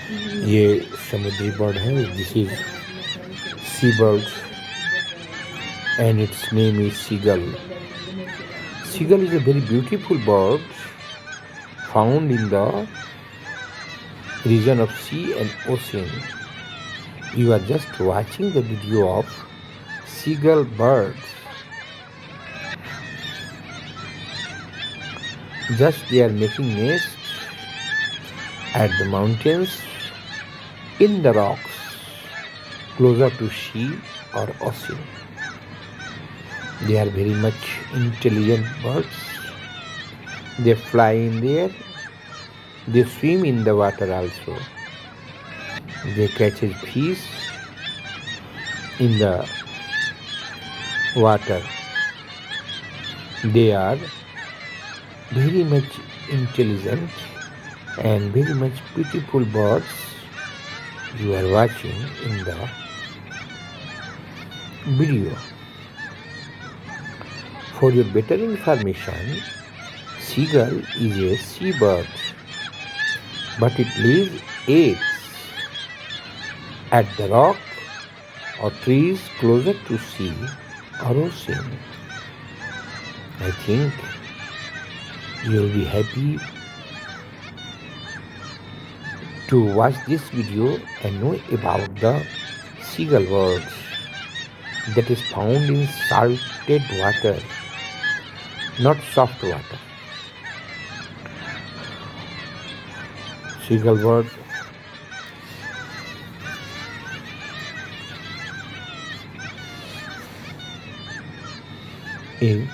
ये समुद्री बर्ड है. This is seabird and its name is seagull. Seagull is a very beautiful bird found in the region of sea and ocean. You are just watching the video of seagull birds. Just they are making nests at the mountains, in the rocks, closer to sea or ocean. They are very much intelligent birds. They fly in the air. They swim in the water also. They catch fish in the water. They are very much intelligent and very much beautiful birds you are watching in the video. For your better information, seagull is a seabird, but it lays eggs at the rock or trees closer to sea or ocean. I think you will be happy to watch this video and know about the seagull birds that is found in salted water, not soft water. Seagull bird is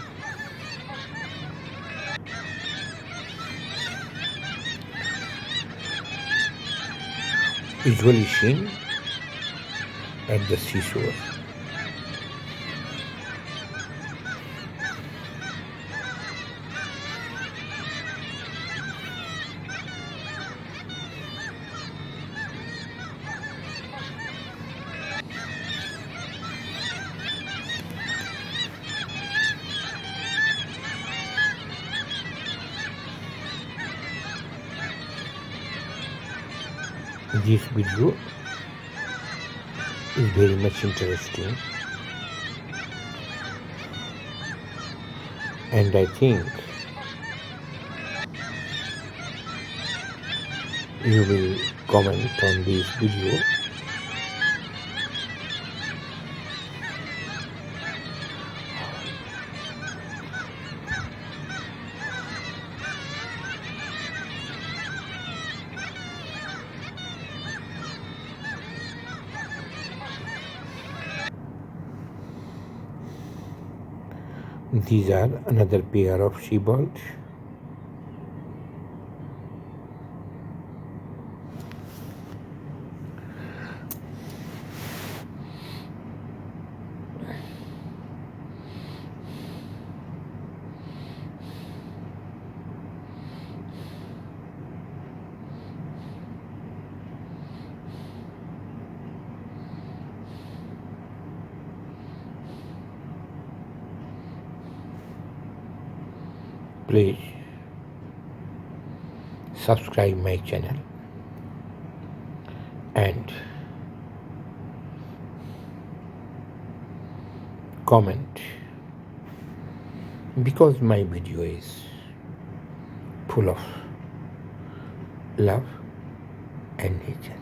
usually seen at the seashore. This video is very much interesting, and I think you will comment on this video. These are another pair of seabirds. Please subscribe my channel and comment, because my video is full of love and nature.